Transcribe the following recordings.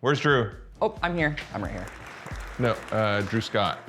Where's Drew? Oh, I'm here. I'm right here. No, Drew Scott.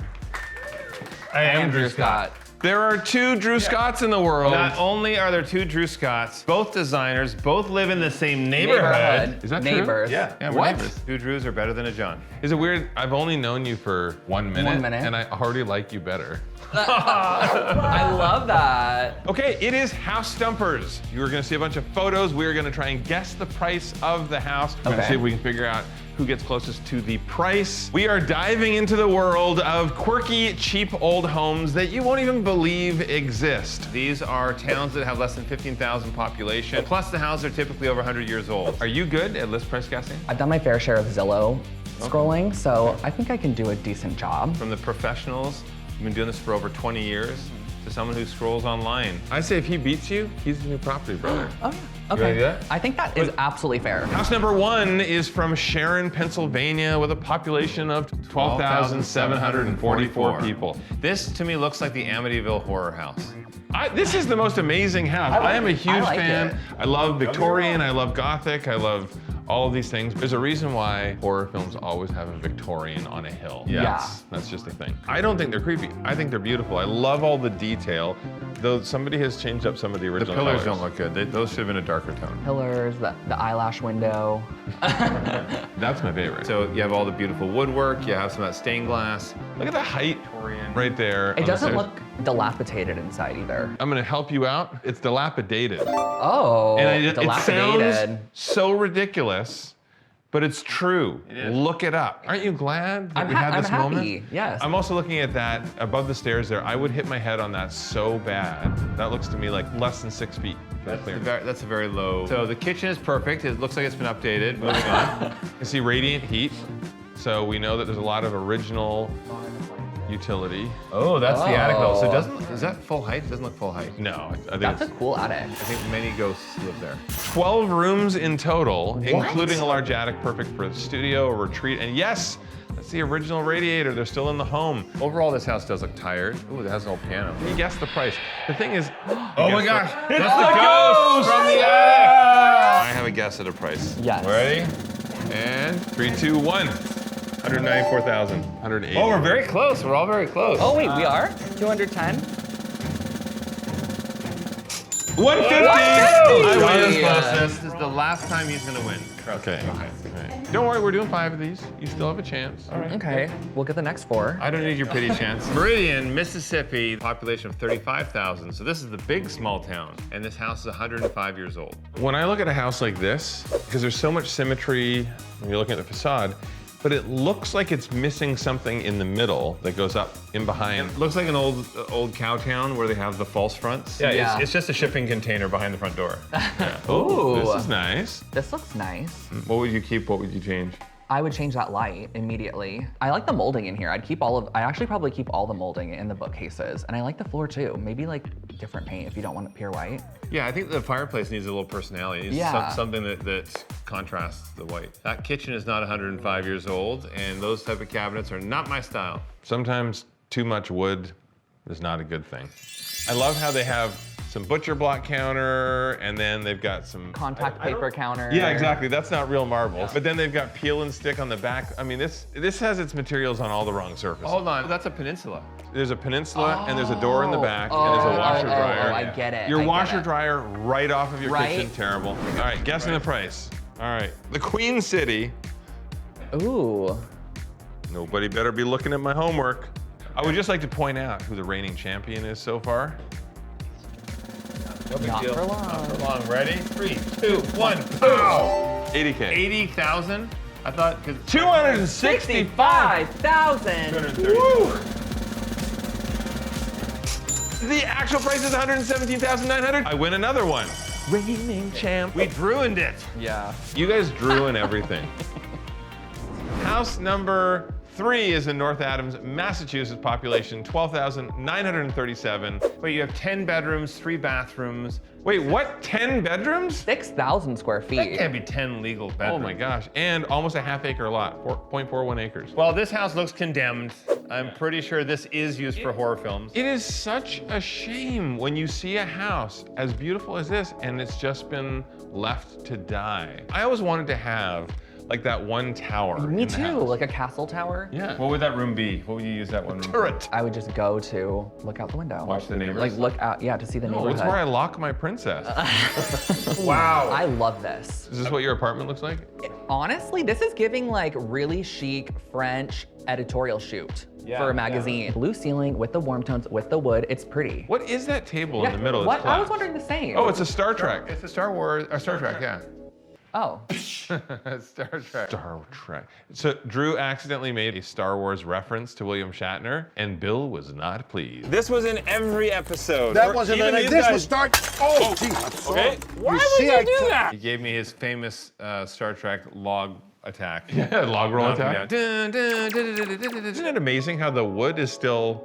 I am Drew Scott. There are two Drew Scotts in the world. Not only are there two Drew Scotts, both designers, both live in the same neighborhood. Is that true? Neighbors. Yeah, we're What? neighbors. Two Drews are better than a John. Is it weird? I've only known you for 1 minute. 1 minute. And I already like you better. I love that. Okay, it is House Stumpers. You are gonna see a bunch of photos. We are gonna try and guess the price of the house. We're gonna Okay. see if we can figure out who gets closest to the price. We are diving into the world of quirky, cheap old homes that you won't even believe exist. These are towns that have less than 15,000 population, plus the houses are typically over 100 years old. Are you good at list price guessing? I've done my fair share of Zillow scrolling, so I think I can do a decent job. From the professionals who've been doing this for over 20 years to someone who scrolls online. I say if he beats you, he's the new property brother. Oh, yeah. Okay. wanna do that? I think that is absolutely fair. House number 1 is from Sharon, Pennsylvania, with a population of 12,744 people. This to me looks like the Amityville horror house. This is the most amazing house. I am a huge like fan. it. I love Victorian, I love Gothic, I love all of these things. There's a reason why horror films always have a Victorian on a hill. Yeah. That's just a thing. I don't think they're creepy. I think they're beautiful. I love all the detail, though somebody has changed up some of the The original pillars colors. don't look good. Those should have been a darker tone. Pillars, the eyelash window. That's my favorite. So you have all the beautiful woodwork, you have some of that stained glass. Look at the height Victorian. right there. It on the doesn't stairs. look dilapidated inside either. I'm gonna help you out. It's dilapidated. Oh, It dilapidated. sounds so ridiculous, but it's true. It is. Look it up. Aren't you glad that we had I'm this happy. moment? Yes. I'm also looking at that above the stairs there. I would hit my head on that so bad. That looks to me like less than 6 feet for the clearance. That's a very low. So the kitchen is perfect. It looks like it's been updated. Moving on. You see radiant heat, so we know that there's a lot of original utility. Oh, that's the attic level. So Oh. is that full height? It doesn't look full height. No, I think That's a it's cool attic. I think many ghosts live there. 12 rooms in total, including a large attic, perfect for a studio or retreat. And yes, that's the original radiator. They're still in the home. Overall, this house does look tired. Ooh, it has an old piano. Can you guess the price? The thing is, Oh my gosh, It's that's the the ghost from the attic. I have a guess at a price. Yes. Ready? and 3, 2, 1. 194,000. 180. Oh, we're very close. We're all very close. Oh wait, we are 210. 150. John is I win. closest. This is the last time he's gonna win. Trust Okay. me. Okay. Don't worry, we're doing 5 of these. You still have a chance. All right. Okay, we'll get the next 4. I don't need your pity chance. Meridian, Mississippi, population of 35,000. So this is the big small town, and this house is 105 years old. When I look at a house like this, because there's so much symmetry when you're looking at the facade, but it looks like it's missing something in the middle that goes up in behind. Looks like an old cow town where they have the false fronts. Yeah. It's just a shipping container behind the front door. Oh, Ooh. this is nice. This looks nice. What would you keep? What would you change? I would change that light immediately. I like the molding in here. I'd actually probably keep all the molding in the bookcases. And I like the floor too. Maybe like different paint if you don't want it pure white. Yeah, I think the fireplace needs a little personality. It needs Yeah. something that contrasts the white. That kitchen is not 105 years old, and those type of cabinets are not my style. Sometimes too much wood is not a good thing. I love how they have some butcher block counter, and then they've got some Contact paper counter. Yeah, exactly. That's not real marble. But then they've got peel and stick on the back. I mean, this has its materials on all the wrong surfaces. Hold on, that's a peninsula. There's a peninsula, and there's a door in the back, and there's a washer dryer. Oh, I get it. Your I get washer it. dryer right off of your Right? kitchen, terrible. All right, guessing the price. All right, the Queen City. Ooh. Nobody better be looking at my homework. I would just like to point out who the reigning champion is so far. No big Not deal. for long. Not for long. Ready? 3, 2, 1, pow! 80K. 80,000? I thought, because 265. 65,000. 230. The actual price is 117,900. I win another one. Reigning champ. We ruined it. Yeah. You guys drew in everything. House number 3 is in North Adams, Massachusetts, population 12,937. Wait, you have 10 bedrooms, 3 bathrooms. Wait, what? 10 bedrooms? 6,000 square That feet. can't be 10 legal bedrooms. Oh my gosh. And almost a half-acre lot, 4.41 acres. Well, this house looks condemned. I'm pretty sure this is used for horror films. It is such a shame when you see a house as beautiful as this and it's just been left to die. I always wanted to have like that one tower. Me in the too, house. like a castle tower. Yeah. What would that room be? What would you use that one room for? Turret. I would just go to look out the window. Watch the neighbors. Like look out, yeah, to see the Oh, neighborhood. it's where I lock my princess. Wow. I love this. Is this what your apartment looks like? Honestly, this is giving like really chic French editorial shoot for a magazine. Blue ceiling with the warm tones, with the wood. It's pretty. What is that table in the middle? What? It's I was glass. wondering the same. Oh, it's a Star Trek. It's a Star Wars, or Star Trek, yeah. Oh. Star Trek. Star Trek. So Drew accidentally made a Star Wars reference to William Shatner, and Bill was not pleased. This was in every episode. That wasn't Even like these this guys- was start. Oh, gee, I'm sorry. Okay. Why You would see, you I do took- that? He gave me his famous Star Trek log attack. Yeah, log roll attack. Yeah. Isn't it amazing how the wood is still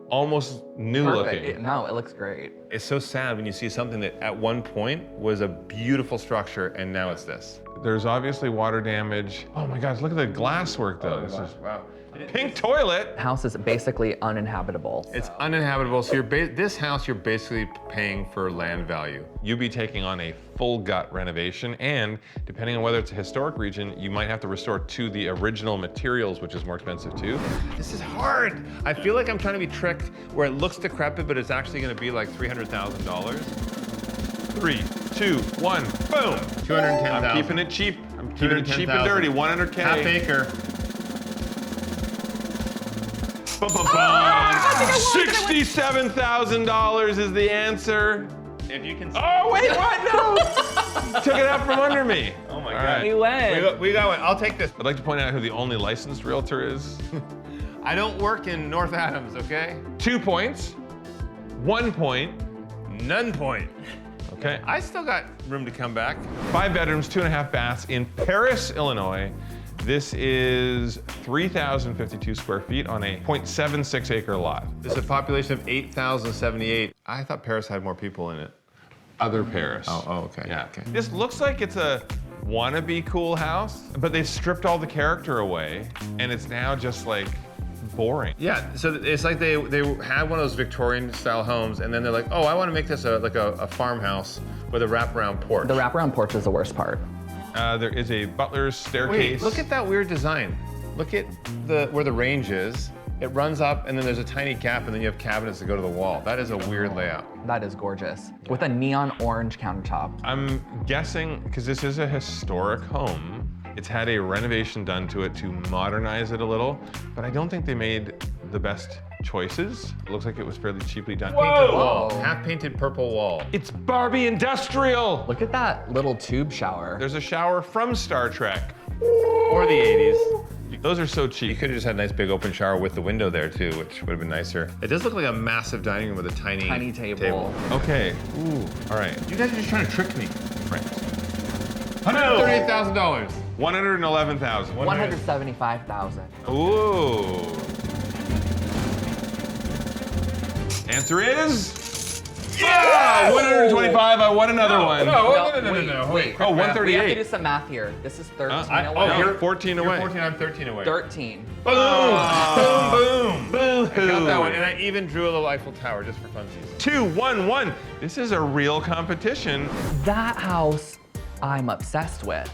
almost new Perfect. looking? No, it looks great. It's so sad when you see something that at one point was a beautiful structure and now it's this. There's obviously water damage. Oh my gosh, look at the glass work though. This is Wow. pink toilet. House is basically uninhabitable. It's uninhabitable, so this house you're basically paying for land value. You'd be taking on a full gut renovation, and depending on whether it's a historic region, you might have to restore to the original materials, which is more expensive too. This is hard. I feel like I'm trying to be tricked where it looks decrepit, but it's actually gonna be like $300,000. 3, 2, 1, boom. 210,000. I'm keeping it cheap. I'm keeping it cheap and dirty. 100K. Half acre. $67,000 is the answer. If you can. Oh wait, what? No! Took it out from under me. Oh my All God. right. We win. We got one. I'll take this. I'd like to point out who the only licensed realtor is. I don't work in North Adams, okay? 2 points, 1 point. None point. Okay. I still got room to come back. 5 bedrooms, 2.5 baths in Paris, Illinois. This is 3,052 square feet on a 0.76 acre lot. There's a population of 8,078. I thought Paris had more people in it. Other Paris. Oh, okay. Yeah. Okay. This looks like it's a wannabe cool house, but they've stripped all the character away, and it's now just like boring. Yeah, so it's like they had one of those Victorian style homes, and then they're like, oh, I want to make this like a farmhouse with a wraparound porch. The wraparound porch is the worst part. There is a butler's staircase. Wait, look at that weird design. Look at where the range is. It runs up, and then there's a tiny gap, and then you have cabinets that go to the wall. That is a weird layout. That is gorgeous. With a neon orange countertop. I'm guessing, because this is a historic home, it's had a renovation done to it to modernize it a little, but I don't think they made the best choices. It looks like it was fairly cheaply done. Painted wall, half painted purple wall. It's Barbie Industrial! Look at that little tube shower. There's a shower from Star Trek. Or the 80s. Those are so You cheap. could have just had a nice big open shower with the window there too, which would have been nicer. It does look like a massive dining room with a tiny table. Okay, ooh, all right. You guys are just trying to trick me. Right. $138,000. 111,000. 175,000. Ooh. Answer is? Yeah! 125, I won another one. No. Wait. Oh, We have to 138. do some math here. This is 13 Oh, away. you're 14 away. You're 14, I'm 13 away. 13. Boom! Boom! Boo! I got that one, and I even drew a little Eiffel Tower just for funsies. 2, 1, 1. This is a real competition. That house I'm obsessed with.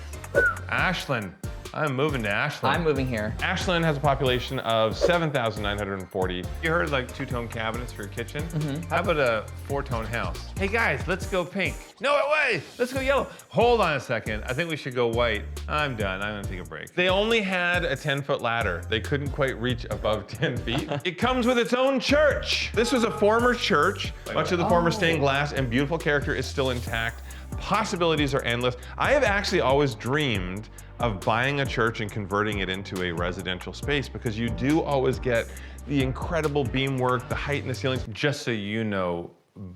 Ashland. I'm moving to Ashland. I'm moving here. Ashland has a population of 7,940. You heard like two-tone cabinets for your kitchen? How about a four-tone house? Hey guys, let's go pink. No way, let's go yellow. Hold on a second, I think we should go white. I'm done, I'm gonna take a break. They only had a 10-foot ladder. They couldn't quite reach above 10 feet. It comes with its own church. This was a former church. Much of the former stained glass and beautiful character is still intact. Possibilities are endless. I have actually always dreamed of buying a church and converting it into a residential space because you do always get the incredible beamwork, the height in the ceilings. Just so you know,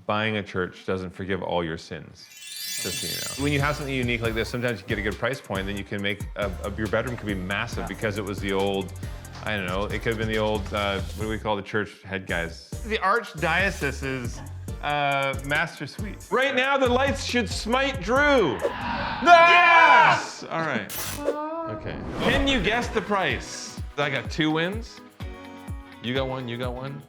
buying a church doesn't forgive all your sins. Just so you know. When you have something unique like this, sometimes you get a good price point, then you can make your bedroom could be massive because it was the old, I don't know, it could have been the old, what do we call the church head guys? The Archdiocese's master suite. Right now, the lights should smite Drew. Yes! All right. Okay. Can you guess the price? I got 2 wins. You got 1, you got 1.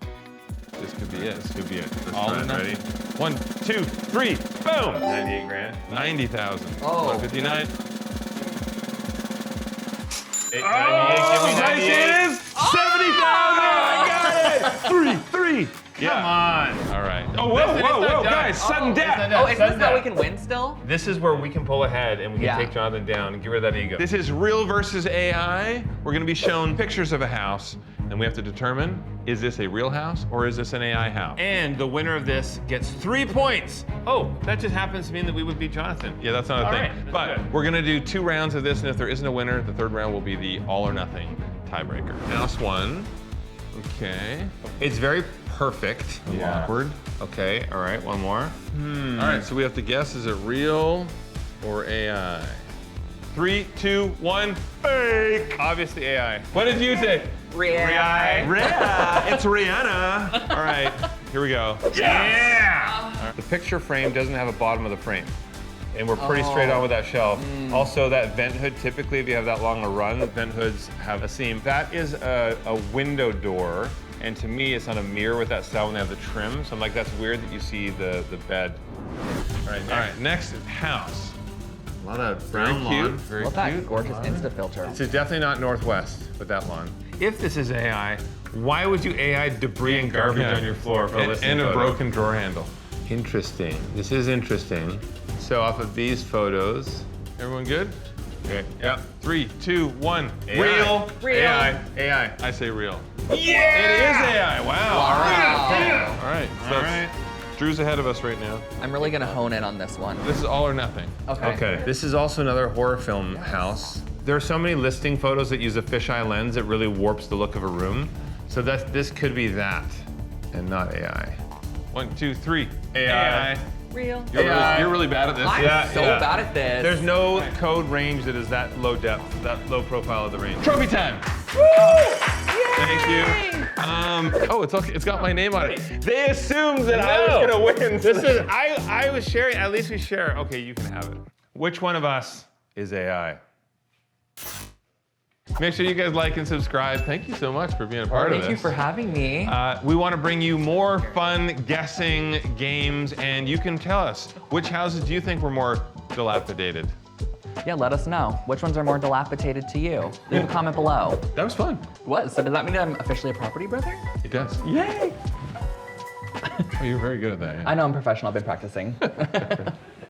This could be it. This could be it. Let's All try or it. nothing. Ready? 1, 2, 3, boom! 98 grand. 90,000. Oh. 159. Nice, it is 70,000. I got it. Three. Come on. All right. Oh, whoa, guys, sudden death. Oh, is this how we can win still? This is where we can pull ahead and we can Yeah. take Jonathan down and get rid of that ego. This is real versus AI. We're gonna be shown pictures of a house, and we have to determine, is this a real house or is this an AI house? And the winner of this gets 3 points. Oh, that just happens to mean that we would beat Jonathan. Yeah, that's not a All thing. right, that's But good. we're gonna do 2 rounds of this, and if there isn't a winner, the 3rd round will be the all or nothing tiebreaker. House 1. Okay. It's very perfect. Awkward. Okay, all right, one more. All right, so we have to guess, is it real or AI? 3, 2, 1, fake. Obviously AI. What did you say? It's Rihanna. All right, here we go. Yeah! The picture frame doesn't have a bottom of the frame. And we're pretty straight on with that shelf. Also, that vent hood, typically if you have that long a run, vent hoods have a seam. That is a window door. And to me, it's not a mirror with that style when they have the trim. So I'm like, that's weird that you see the bed. All right, Next is house. A lot of Very brown cute. lawn. Very Love that cute. gorgeous Insta filter. This is definitely not Northwest with that lawn. If this is AI, why would you AI debris and garbage Yeah. on your floor for a listing And a photo? broken drawer handle. Interesting. This is interesting. So off of these photos, Everyone good? okay, yeah. 3, 2, 1. AI. Real. AI. I say real. Yeah! It is AI. Wow. Wow. All right. So All that's- Drew's ahead of us right now. I'm really gonna hone in on this one. This is all or nothing. Okay, this is also another horror film house. There are so many listing photos that use a fisheye lens that really warps the look of a room. So this could be that and not AI. 1, 2, 3. AI. Real. You're really bad at this. I'm so bad at this. There's no code range that is that low depth, that low profile of the range. Trophy time. Thank you. Oh, it's got my name on it. They assumed that I was gonna win. This is I was sharing. At least we share. Okay, you can have it. Which one of us is AI? Make sure you guys like and subscribe. Thank you so much for being a part of Thank this. you for having me. We want to bring you more fun guessing games, and you can tell us which houses do you think were more dilapidated. Yeah, let us know. Which ones are more dilapidated to you? Leave a comment below. That was fun. What? So does that mean I'm officially a property brother? It does. Yay! Oh, you're very good at that. Yeah. I know I'm professional. I've been practicing.